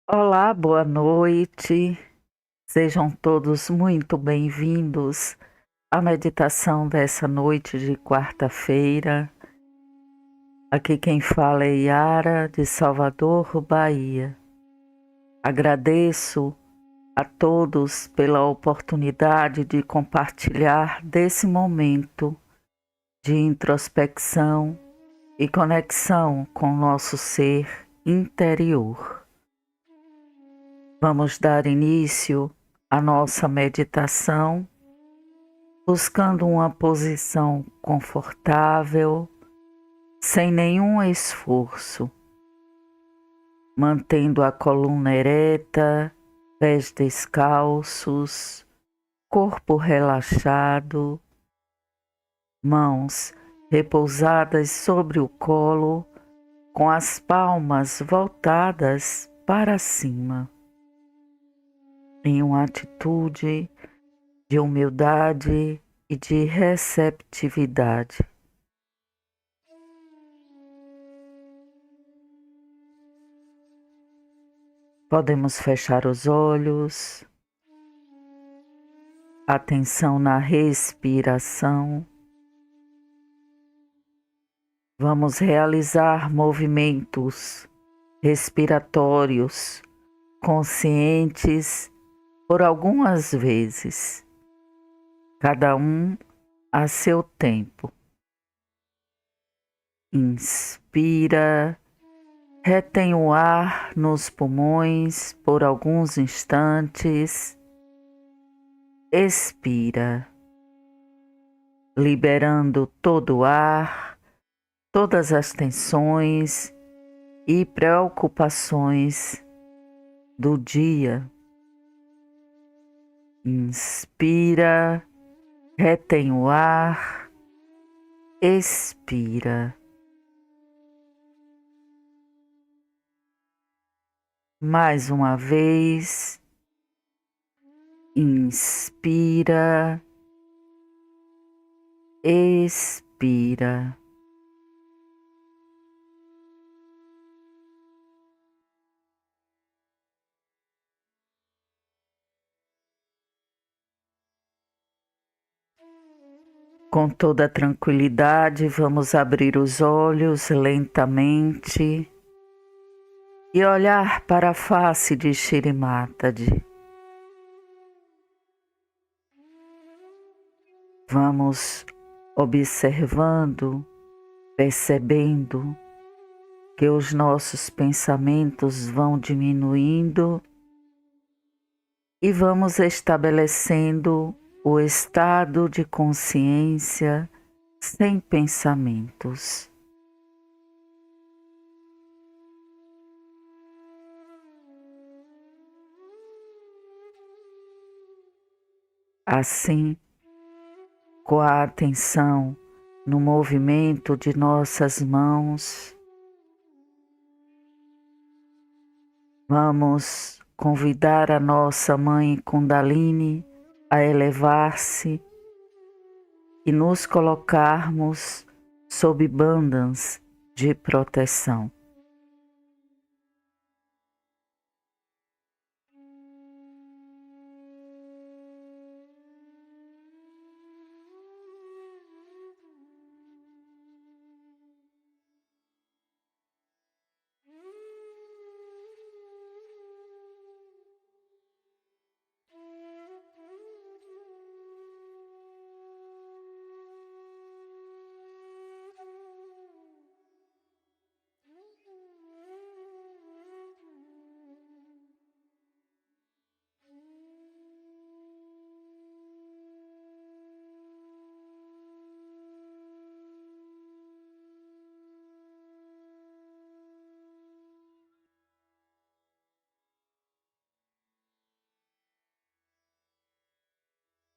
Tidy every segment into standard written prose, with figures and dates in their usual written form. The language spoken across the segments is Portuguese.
Olá, boa noite. Sejam todos muito bem-vindos à meditação dessa noite de quarta-feira. Aqui quem fala é Yara, de Salvador, Bahia. Agradeço a todos pela oportunidade de compartilhar desse momento de introspecção e conexão com o nosso ser interior. Vamos dar início à nossa meditação, buscando uma posição confortável, sem nenhum esforço, mantendo a coluna ereta, pés descalços, corpo relaxado, mãos repousadas sobre o colo, com as palmas voltadas para cima, em uma atitude de humildade e de receptividade. Podemos fechar os olhos, atenção na respiração. Vamos realizar movimentos respiratórios conscientes por algumas vezes, cada um a seu tempo. Inspira, retém o ar nos pulmões por alguns instantes. Expira, liberando todo o ar, todas as tensões e preocupações do dia. Inspira, retém o ar, expira. Mais uma vez, inspira, expira. Com toda tranquilidade, vamos abrir os olhos lentamente e olhar para a face de Shri Mataji. Vamos observando, percebendo que os nossos pensamentos vão diminuindo e vamos estabelecendo o estado de consciência sem pensamentos. Assim, com a atenção no movimento de nossas mãos, vamos convidar a nossa Mãe Kundalini a elevar-se e nos colocarmos sob bandas de proteção.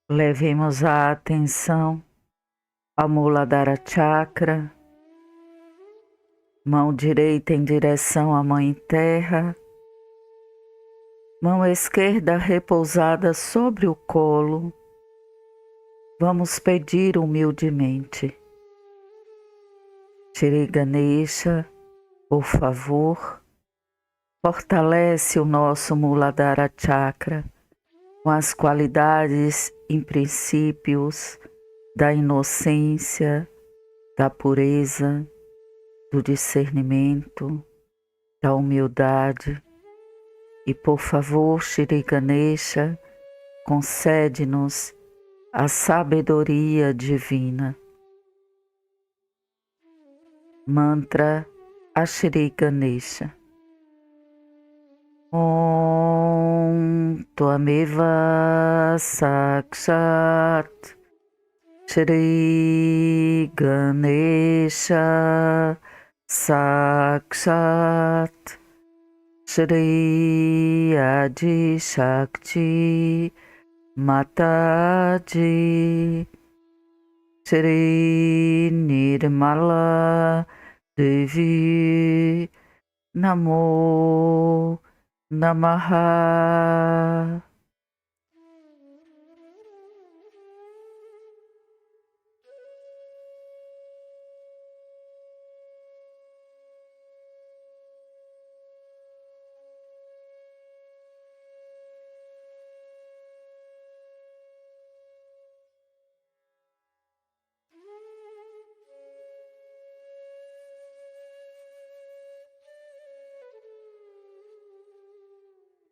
Levemos a atenção ao Muladhara Chakra, mão direita em direção à Mãe Terra, mão esquerda repousada sobre o colo. Vamos pedir humildemente: Shri Ganesha, por favor, Fortalece o nosso Muladhara Chakra com as qualidades e princípios da inocência, da pureza, do discernimento, da humildade. E por favor, Shri Ganesha, concede-nos a sabedoria divina. Mantra a Shri Ganesha. Om Tvameva Sakshat Shri Ganesha Sakshat Shri Adi Shakti Mataji Shri Nirmala Devi Namo Namaha.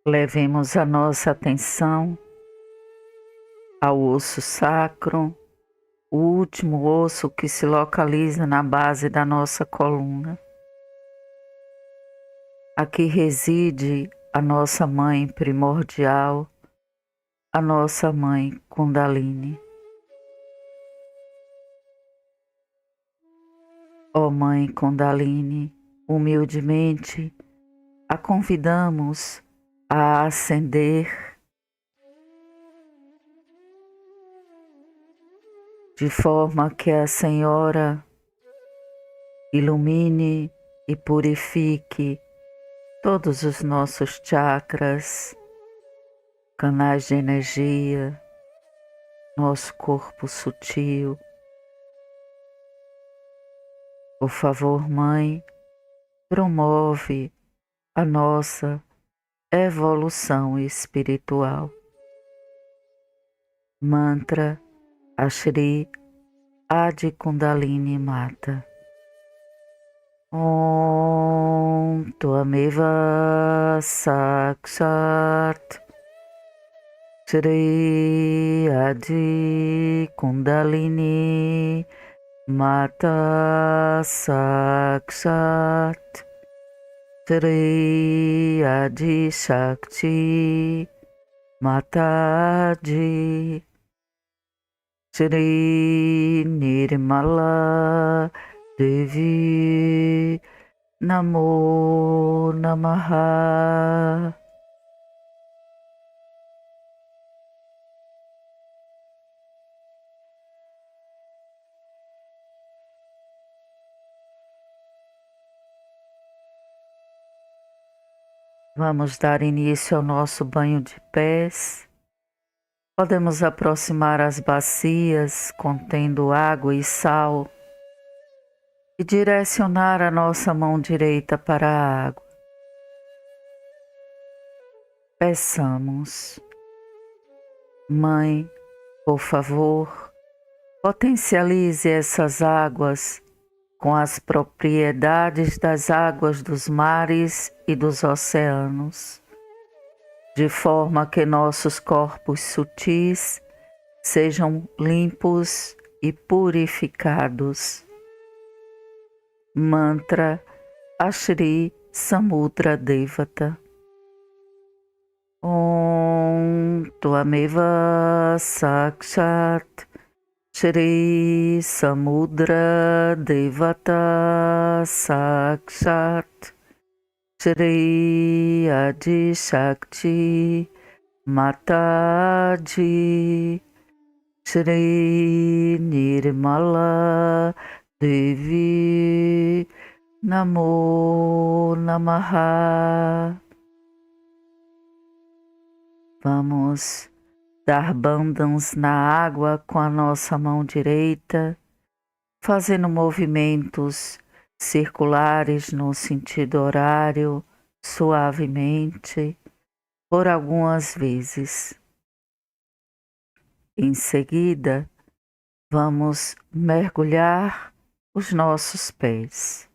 Levemos a nossa atenção ao osso sacro, o último osso que se localiza na base da nossa coluna. Aqui reside a nossa mãe primordial, a nossa mãe Kundalini. Ó Mãe Kundalini, humildemente a convidamos a ascender de forma que a Senhora ilumine e purifique todos os nossos chakras, canais de energia, nosso corpo sutil. Por favor, Mãe, promove a nossa evolução espiritual. Mantra a Shri Adi Kundalini Mata. Om Tvameva Sakshat Shri Adi Kundalini Mata Sakshat Shri Adi Shakti Mataji Shri Nirmala Devi Namo Namaha. Vamos dar início ao nosso banho de pés. Podemos aproximar as bacias contendo água e sal e direcionar a nossa mão direita para a água. Peçamos: Mãe, por favor, potencialize essas águas com as propriedades das águas dos mares e dos oceanos, de forma que nossos corpos sutis sejam limpos e purificados. Mantra a Shri Samudra Devata. Om Tvameva Sakshat Shri Samudra Devata Sakshat Shri Adi Shakti Mataji Shri Nirmala Devi Namo Namaha. Vamos dar bandhas na água com a nossa mão direita, fazendo movimentos circulares no sentido horário suavemente por algumas vezes. Em seguida, vamos mergulhar os nossos pés.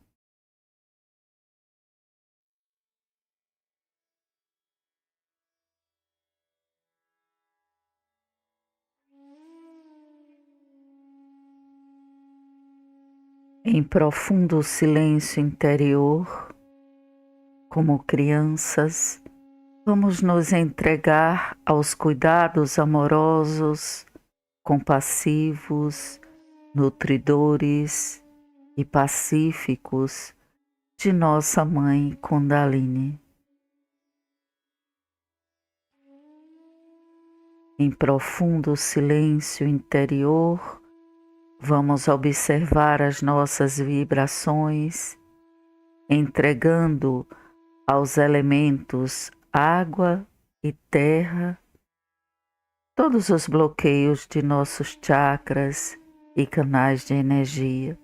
Em profundo silêncio interior, como crianças, vamos nos entregar aos cuidados amorosos, compassivos, nutridores e pacíficos de nossa Mãe Kundalini. Em profundo silêncio interior, vamos observar as nossas vibrações, entregando aos elementos água e terra todos os bloqueios de nossos chakras e canais de energia.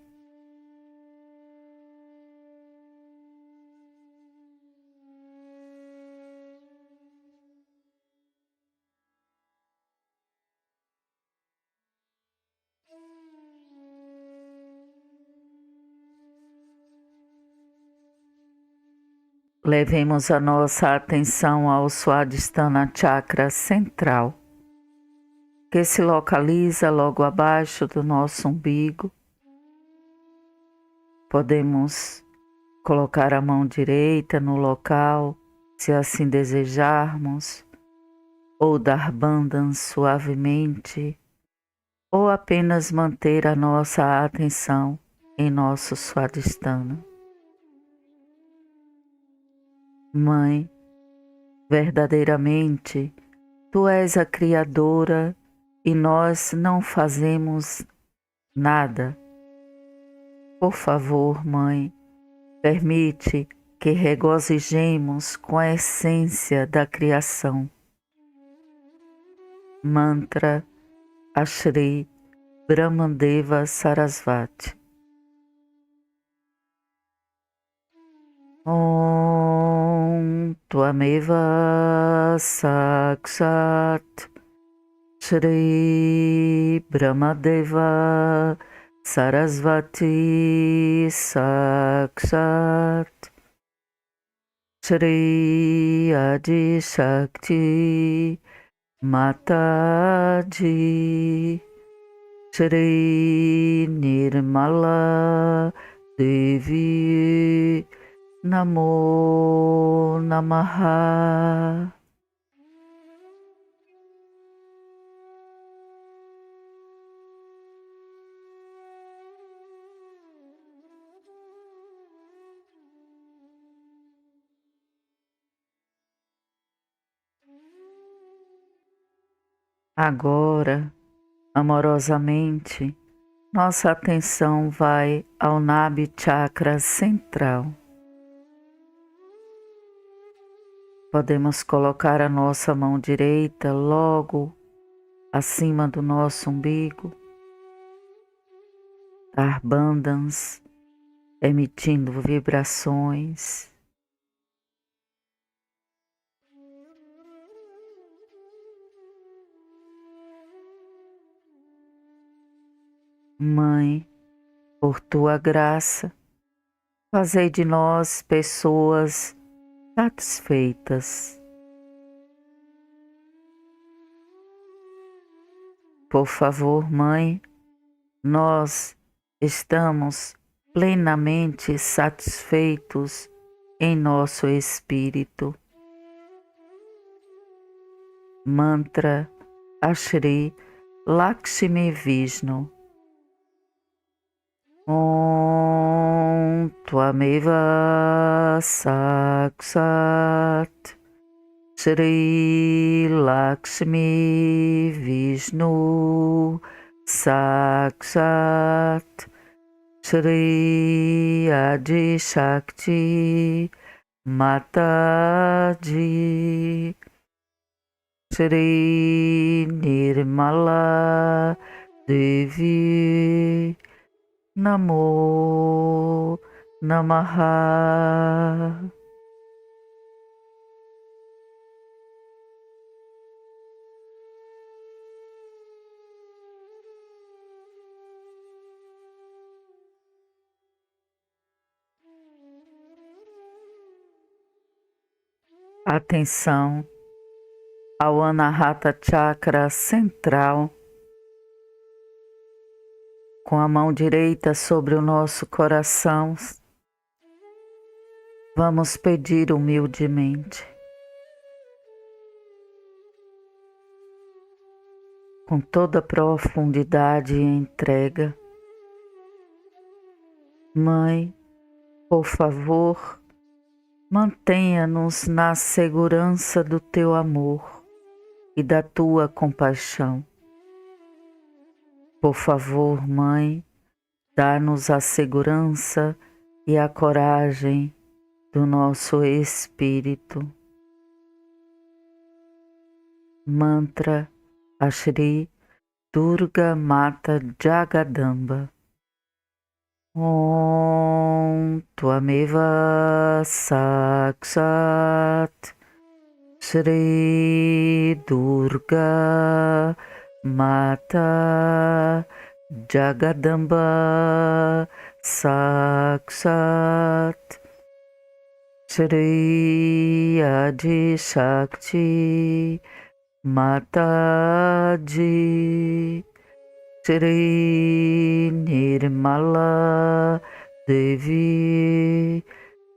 Levemos a nossa atenção ao Swadhisthana Chakra central, que se localiza logo abaixo do nosso umbigo. Podemos colocar a mão direita no local, se assim desejarmos, ou dar bandhas suavemente, ou apenas manter a nossa atenção em nosso Swadhisthana. Mãe, verdadeiramente, Tu és a Criadora e nós não fazemos nada. Por favor, Mãe, permite que regozijemos com a essência da criação. Mantra Ashri Brahmadeva Sarasvati. Om Tvameva Sakshat Shri Brahmadeva Sarasvati Sakshat Shri Adi Shakti Mataji Shri Nirmala Devi Namo Namaha. Agora, amorosamente, nossa atenção vai ao Nabhi Chakra central. Podemos colocar a nossa mão direita logo acima do nosso umbigo, dar bandhas, emitindo vibrações. Mãe, por Tua graça, fazei de nós pessoas satisfeitas. Por favor, Mãe, nós estamos plenamente satisfeitos em nosso espírito. Mantra Ashri Lakshmi Vishnu. Om Tvameva Sakshat Shri Lakshmi Vishnu Sakshat Shri Adi Shakti Mataji Shri Nirmala Devi Namo Namaha. atenção ao Anahata Chakra central, com a mão direita sobre o nosso coração. Vamos pedir humildemente, com toda profundidade e entrega: Mãe, por favor, mantenha-nos na segurança do teu amor e da tua compaixão. Por favor, Mãe, dá-nos a segurança e a coragem do nosso espírito. Mantra a Shri Durga Mata Jagadamba. Om Tvameva Sakshat Shri Durga Mata Jagadamba Sakshat Shri Adi Shakti Mataji Shri Nirmala Devi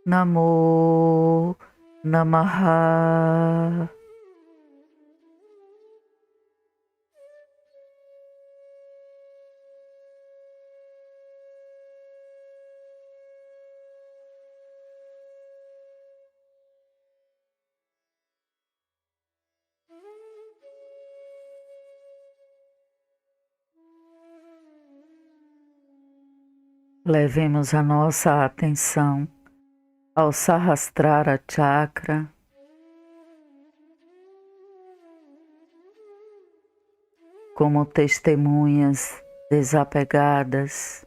Namo Namaha. Levemos a nossa atenção ao Sahasrara Chakra, como testemunhas desapegadas,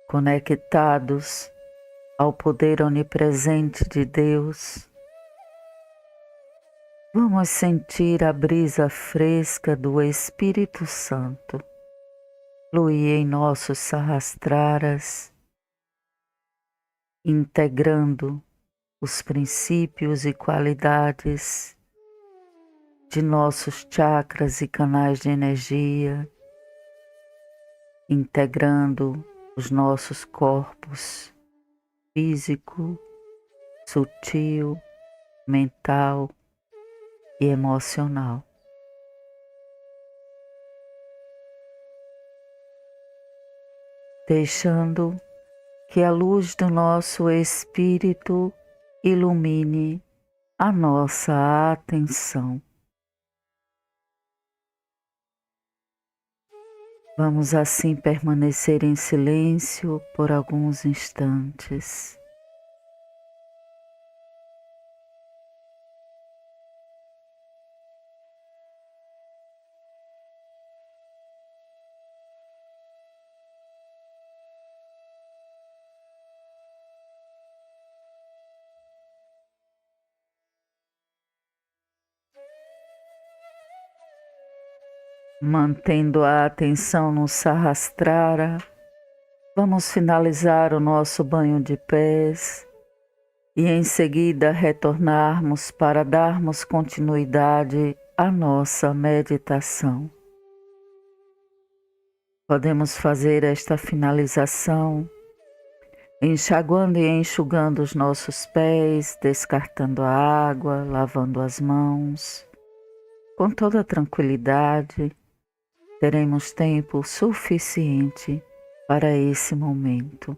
conectados ao poder onipresente de Deus. Vamos sentir a brisa fresca do Espírito Santo fluir em nossos sahasraras, integrando os princípios e qualidades de nossos chakras e canais de energia, integrando os nossos corpos físico, sutil, mental e emocional. Deixando que a luz do nosso Espírito ilumine a nossa atenção. Vamos assim permanecer em silêncio por alguns instantes. Mantendo a atenção no Sahasrara, vamos finalizar o nosso banho de pés e em seguida retornarmos para darmos continuidade à nossa meditação. Podemos fazer esta finalização enxaguando e enxugando os nossos pés, descartando a água, lavando as mãos. Com toda tranquilidade, teremos tempo suficiente para esse momento.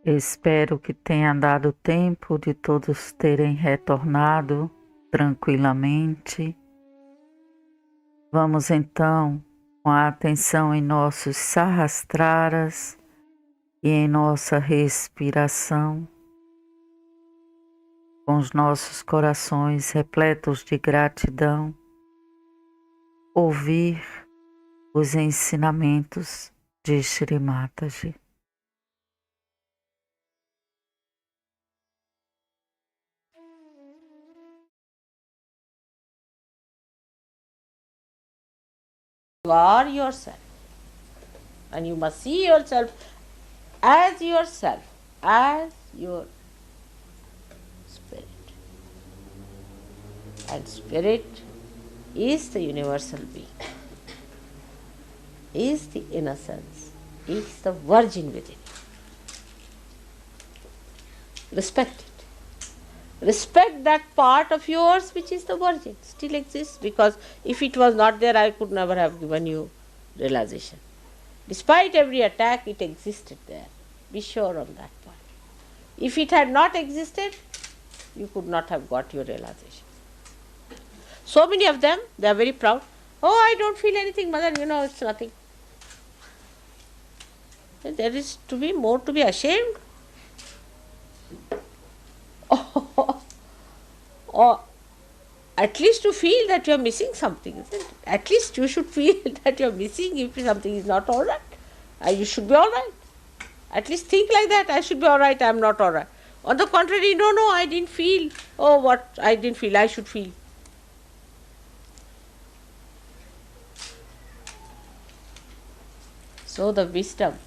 Espero que tenha dado tempo de todos terem retornado tranquilamente. Vamos então com a atenção em nossos sahasraras e em nossa respiração, com os nossos corações repletos de gratidão, ouvir os ensinamentos de Shri Mataji. You are yourself, and you must see yourself as your spirit. And spirit is the universal being, is the innocence, is the virgin within you. Respect it. Respect that part of yours which is the virgin, still exists, because if it was not there, I could never have given you realization. Despite every attack, it existed there. Be sure on that point. If it had not existed, you could not have got your realization. So many of them, they are very proud. Oh, I don't feel anything, mother, it's nothing. There is to be more to be ashamed. Or at least to feel that you are missing something, isn't it? At least you should feel that you are missing if something is not all right. You should be all right. At least think like that. I should be all right, I am not all right. On the contrary, no, I didn't feel. Oh, what I didn't feel, I should feel. So the wisdom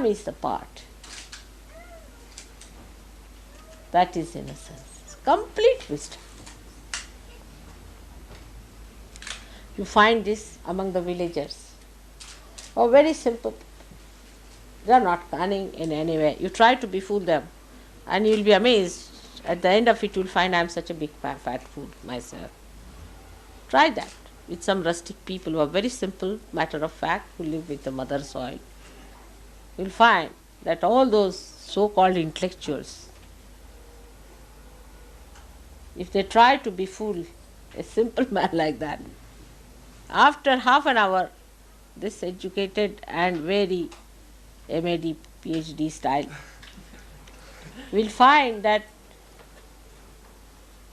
is the part. That is innocence. Complete wisdom. You find this among the villagers. Oh, very simple. They are not cunning in any way. You try to befool them and you will be amazed. At the end of it, you will find I am such a big fat fool myself. Try that with some rustic people who are very simple, matter of fact, who live with the mother soil. You will find that all those so-called intellectuals, if they try to befool a simple man like that, after half an hour, this educated and very MAD, PhD style, will find that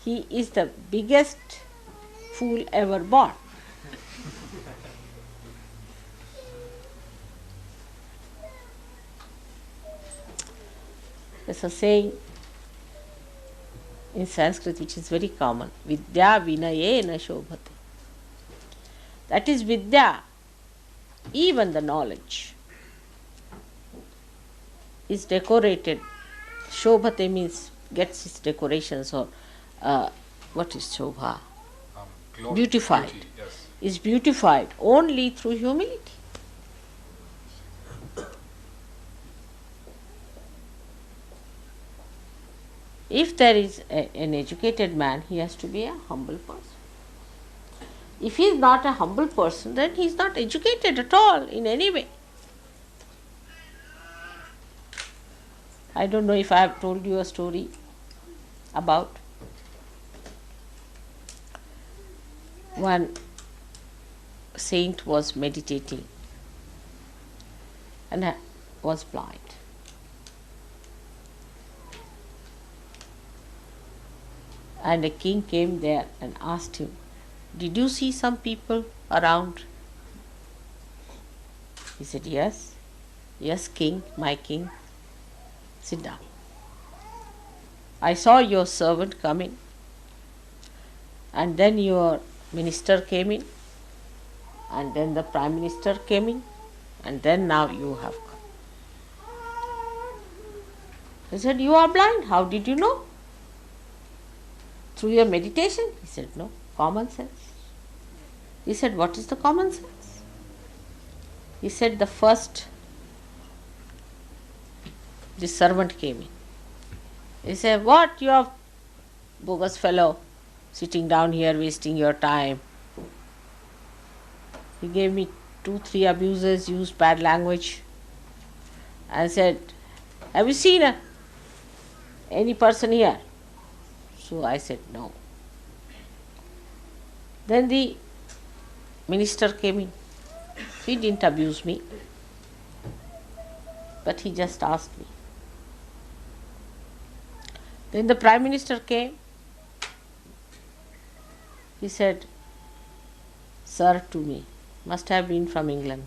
he is the biggest fool ever born. There's a saying in Sanskrit which is very common, Vidya vinayena shobhate. That is Vidya, even the knowledge, is decorated. Shobhate means gets its decorations, or what is Shobha? Beautified. Beauty, yes. Is beautified only through humility. If there is an educated man, he has to be a humble person. If he is not a humble person, then he is not educated at all in any way. I don't know if I have told you a story about one saint was meditating and was blind. And a king came there and asked him, "Did you see some people around?" He said, "Yes. Yes, king, my king. Sit down. I saw your servant come in, and then your minister came in, and then the prime minister came in, and then now you have come." He said, "You are blind. How did you know?" "Through your meditation." He said, "No, common sense." He said, "What is the common sense?" He said, "The first, the servant came in. He said, 'What, you are bogus fellow, sitting down here wasting your time.' He gave me 2-3 abuses, used bad language, and said, have you seen any person here? So I said, no. Then the minister came in. He didn't abuse me, but he just asked me. Then the Prime Minister came. He said, sir, to me. Must have been from England.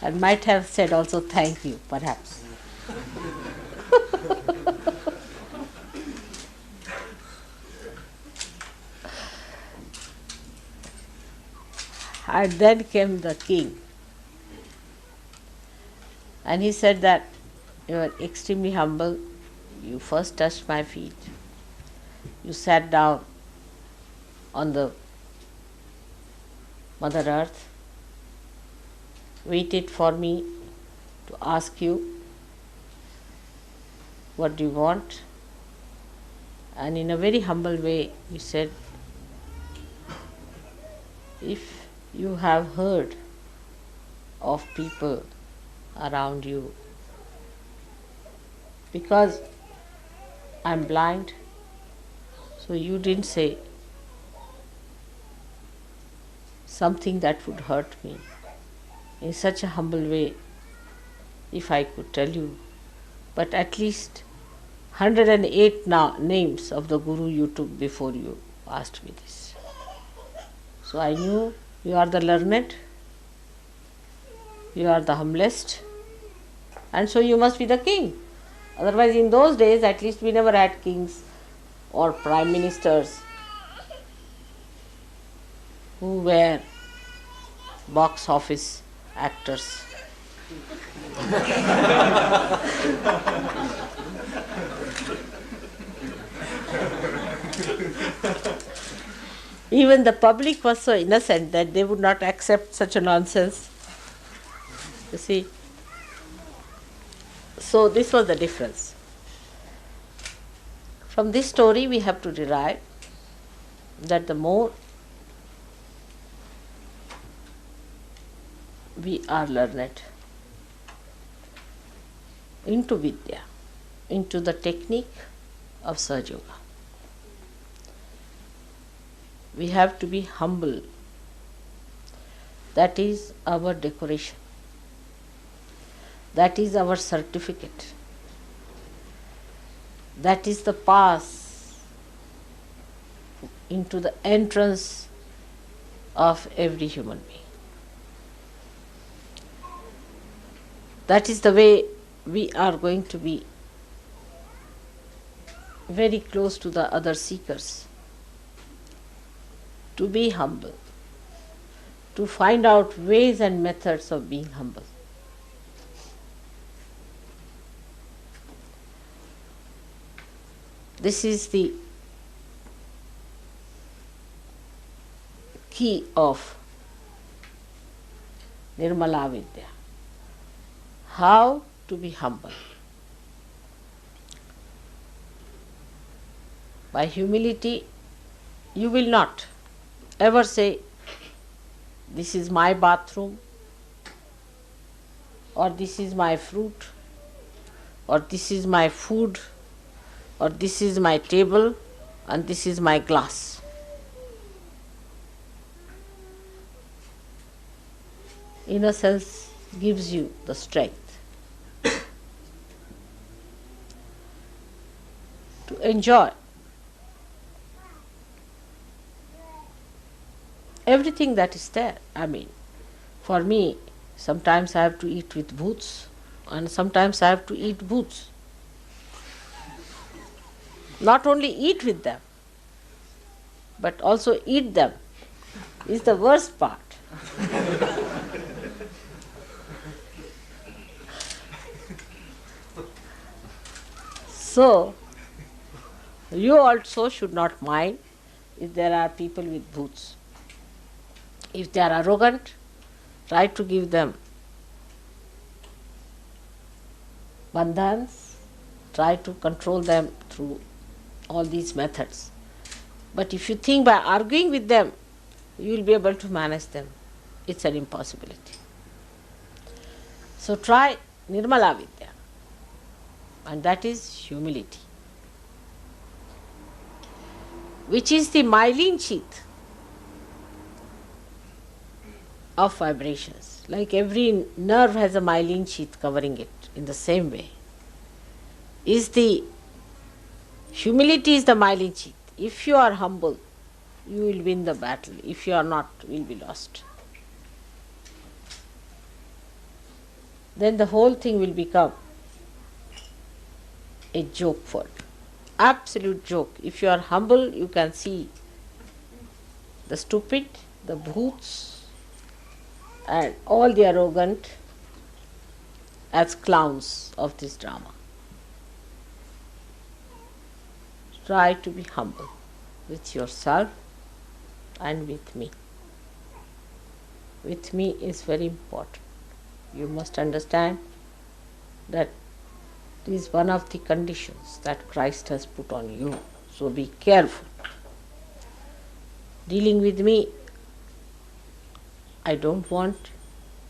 And might have said also thank you, perhaps. And then came the king. And he said that you are extremely humble. You first touched my feet. You sat down on the Mother Earth, waited for me to ask you, what do you want? And in a very humble way, you said, if you have heard of people around you, because I'm blind, so you didn't say something that would hurt me in such a humble way, if I could tell you. But at least 108 names of the Guru you took before you asked me this. So I knew you are the learned, you are the humblest, and so you must be the king. Otherwise, in those days, at least we never had kings or prime ministers who were box office actors. Even the public was so innocent that they would not accept such a nonsense. You see? So this was the difference. From this story we have to derive that the more we are learned into Vidya, into the technique of Sahaja Yoga, we have to be humble. That is our decoration. That is our certificate. That is the pass into the entrance of every human being. That is the way we are going to be very close to the other seekers. To be humble, to find out ways and methods of being humble. This is the key of Nirmala Vidya. How to be humble. By humility, you will not ever say, this is my bathroom, or this is my fruit, or this is my food, or this is my table, and this is my glass. Innocence gives you the strength to enjoy everything that is there. I mean, for me, sometimes I have to eat with boots, and sometimes I have to eat boots. Not only eat with them, but also eat them is the worst part. So, you also should not mind if there are people with boots. If they are arrogant, try to give them bandhans, try to control them through all these methods. But if you think by arguing with them, you will be able to manage them, it's an impossibility. So try Nirmala Vidya, and that is humility, which is the myelin sheath of vibrations. Like every nerve has a myelin sheath covering it, in the same way is the humility is the myelin sheath. If you are humble, you will win the battle. If you are not, you will be lost. Then the whole thing will become a joke for you. Absolute joke. If you are humble, you can see the stupid, the brutes, and all the arrogant as clowns of this drama. Try to be humble with yourself and with me. With me is very important. You must understand that it is one of the conditions that Christ has put on you. So be careful. Dealing with me, I don't want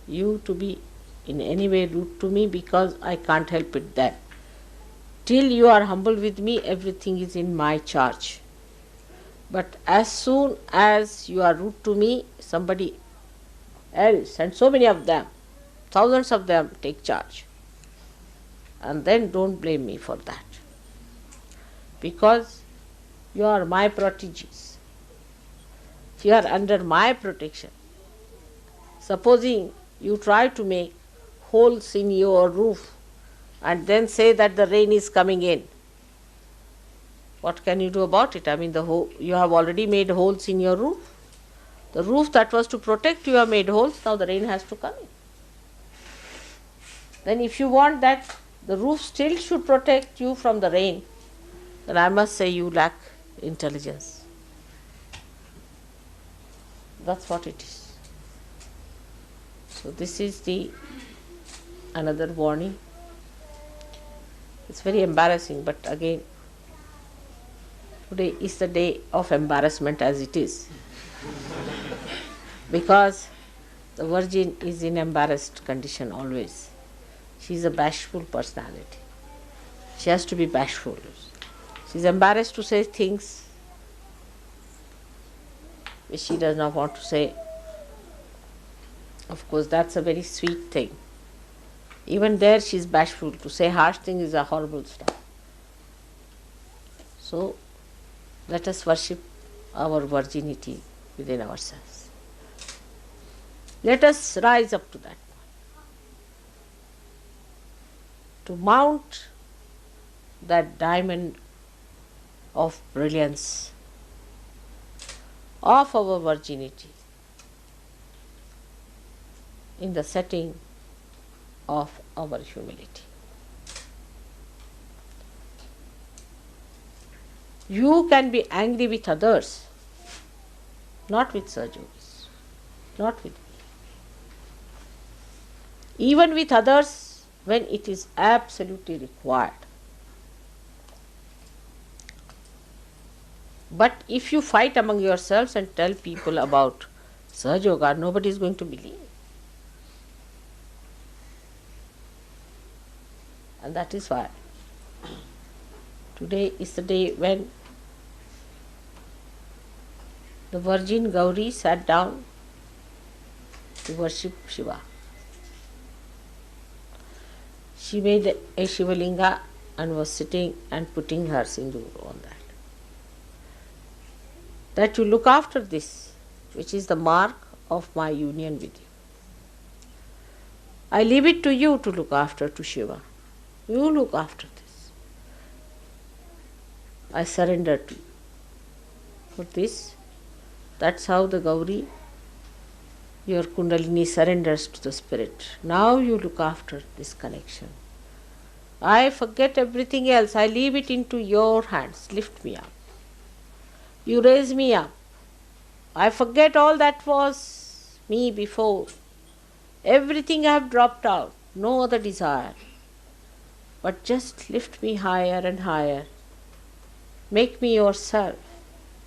you to be in any way rude to me, because I can't help it then. Till you are humble with me, everything is in my charge. But as soon as you are rude to me, somebody else, and so many of them, thousands of them, take charge. And then don't blame me for that. Because you are my proteges. You are under my protection. Supposing you try to make holes in your roof and then say that the rain is coming in, what can you do about it? I mean, you have already made holes in your roof. The roof that was to protect you have made holes, now the rain has to come in. Then if you want that the roof still should protect you from the rain, then I must say you lack intelligence. That's what it is. So this is another warning. It's very embarrassing, but again, today is the day of embarrassment as it is. Because the Virgin is in embarrassed condition always. She is a bashful personality. She has to be bashful. She is embarrassed to say things which she does not want to say. Of course, that's a very sweet thing. Even there she is bashful. To say harsh things is a horrible stuff. So, let us worship our virginity within ourselves. Let us rise up to that. To mount that diamond of brilliance of our virginity in the setting of our humility. You can be angry with others, not with Sahajogis, not with me. Even with others when it is absolutely required. But if you fight among yourselves and tell people about Sahajoga, nobody is going to believe. And that is why today is the day when the Virgin Gauri sat down to worship Shiva. She made a Shivalinga and was sitting and putting her sindoor on that. That you look after this, which is the mark of my union with you. I leave it to you to look after to Shiva. You look after this. I surrender to you. For this, that's how the Gauri, your Kundalini, surrenders to the Spirit. Now you look after this connection. I forget everything else. I leave it into your hands. Lift me up. You raise me up. I forget all that was me before. Everything I have dropped out. No other desire. But just lift me higher and higher. Make me yourself.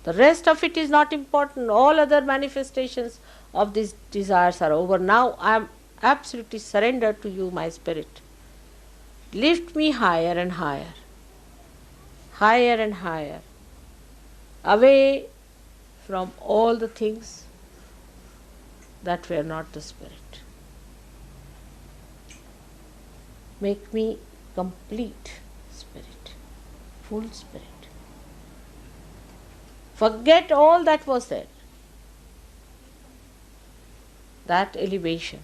The rest of it is not important. All other manifestations of these desires are over. Now I am absolutely surrendered to you, my spirit. Lift me higher and higher, higher and higher, away from all the things that were not the spirit. Make me complete spirit, full spirit. Forget all that was there. That elevation,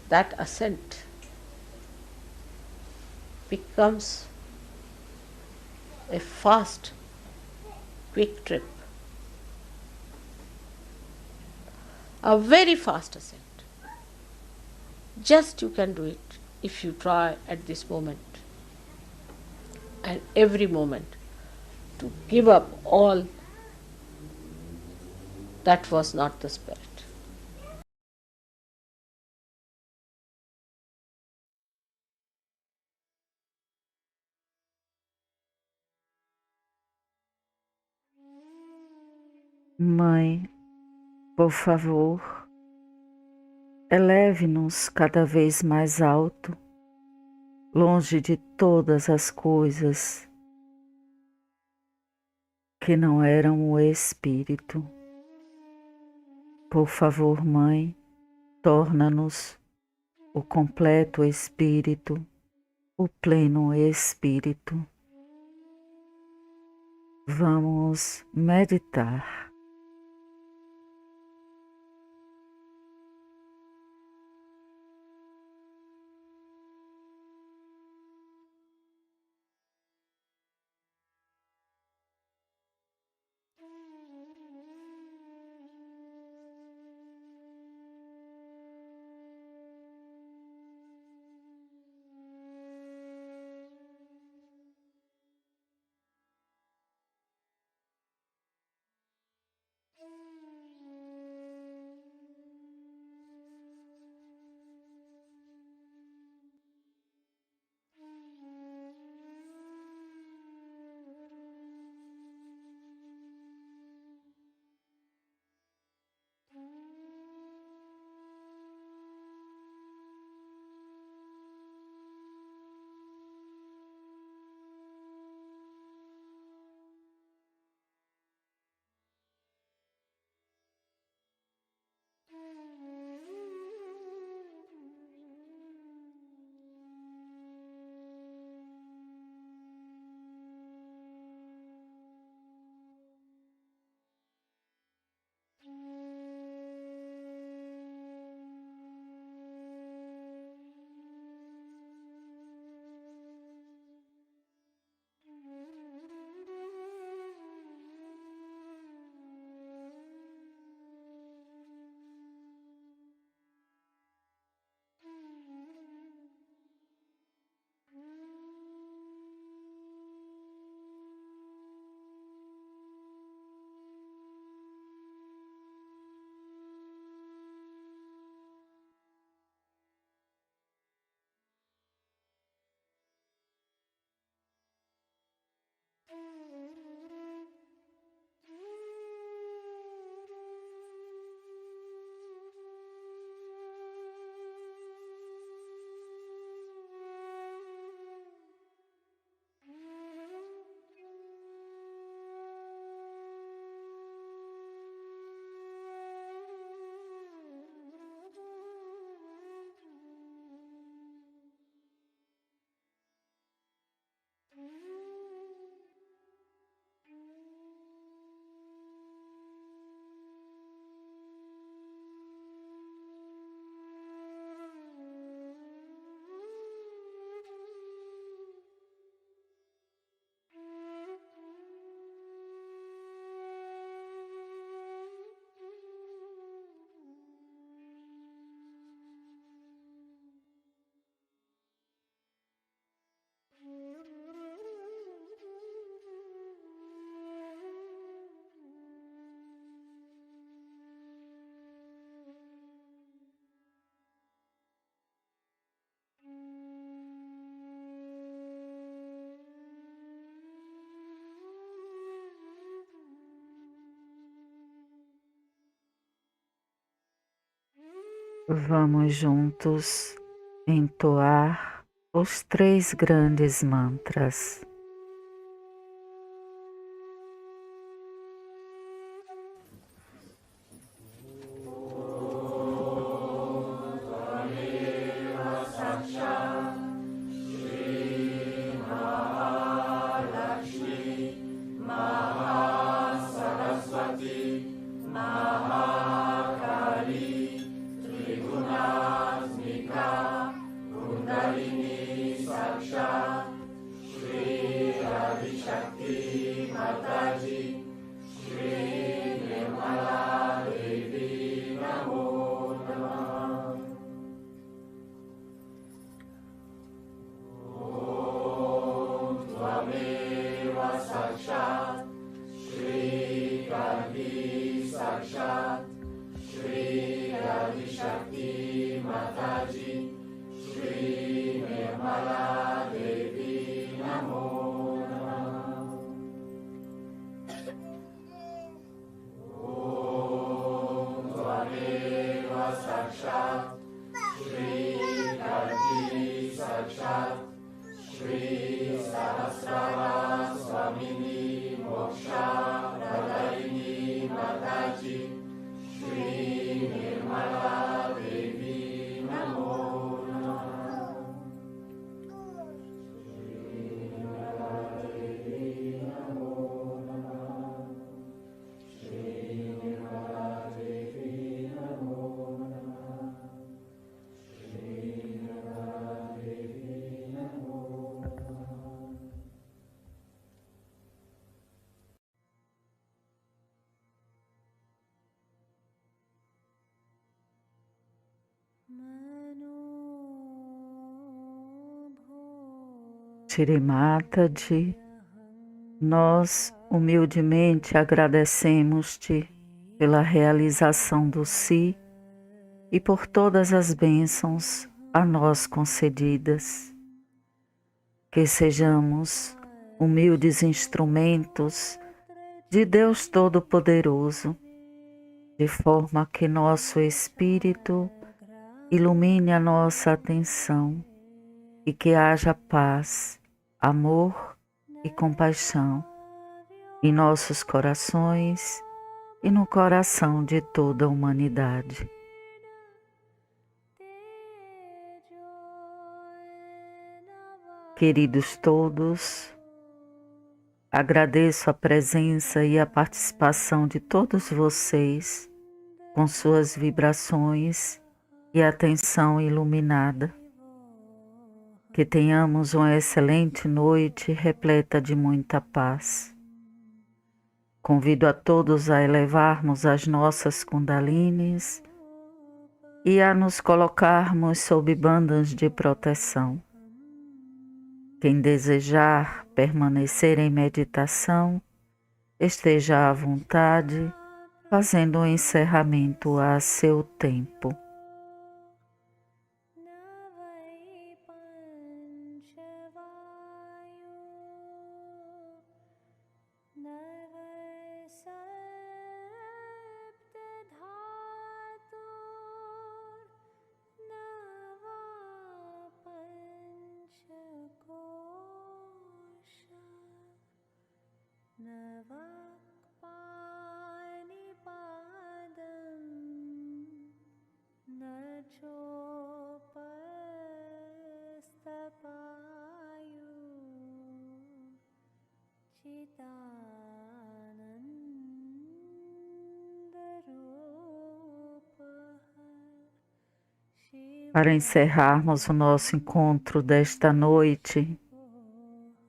that ascent becomes a fast, quick trip, a very fast ascent. Just you can do it if you try at this moment and every moment to give up all that was not the spirit. Mãe, por favor, eleve-nos cada vez mais alto, longe de todas as coisas que não eram o Espírito. Por favor, Mãe, torna-nos o completo Espírito, o Pleno Espírito. Vamos meditar. Vamos juntos entoar os 3 grandes mantras. Shrimataji, nós humildemente agradecemos-te pela realização do Si e por todas as bênçãos a nós concedidas. Que sejamos humildes instrumentos de Deus Todo-Poderoso, de forma que nosso espírito ilumine a nossa atenção e que haja paz, amor e compaixão em nossos corações e no coração de toda a humanidade. Queridos todos, agradeço a presença e a participação de todos vocês com suas vibrações e atenção iluminada. Que tenhamos uma excelente noite repleta de muita paz. Convido a todos a elevarmos as nossas kundalinis e a nos colocarmos sob bandas de proteção. Quem desejar permanecer em meditação, esteja à vontade, fazendo um encerramento a seu tempo. Para encerrarmos o nosso encontro desta noite,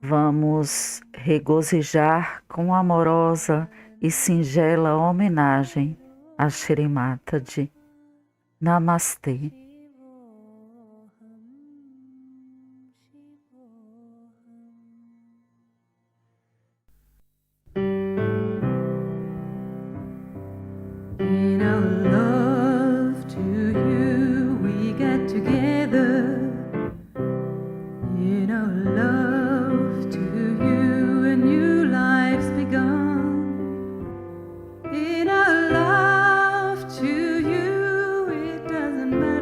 vamos regozijar com amorosa e singela homenagem a Shrimataji. Namastê. In our love to you, we get together. In our love to you, a new life's begun. In our love to you, it doesn't matter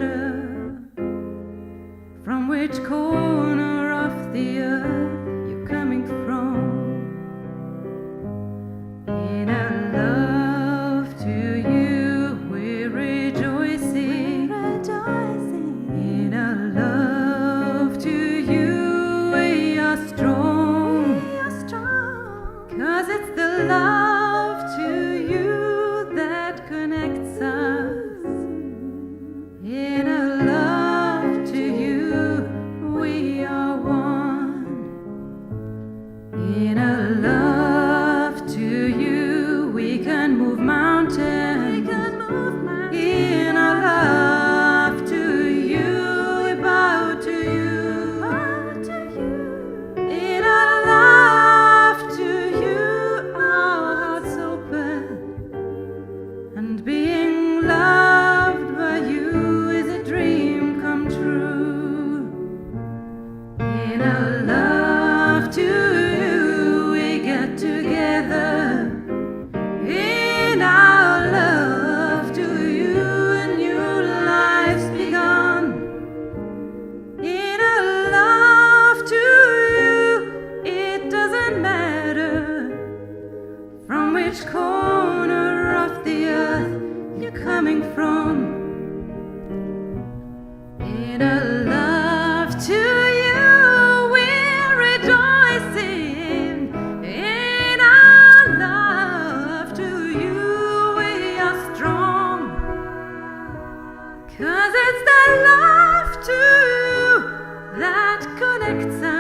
coming from. In a love to you, we're rejoicing. In our love to you, we are strong. 'Cause it's the love to you that connects us.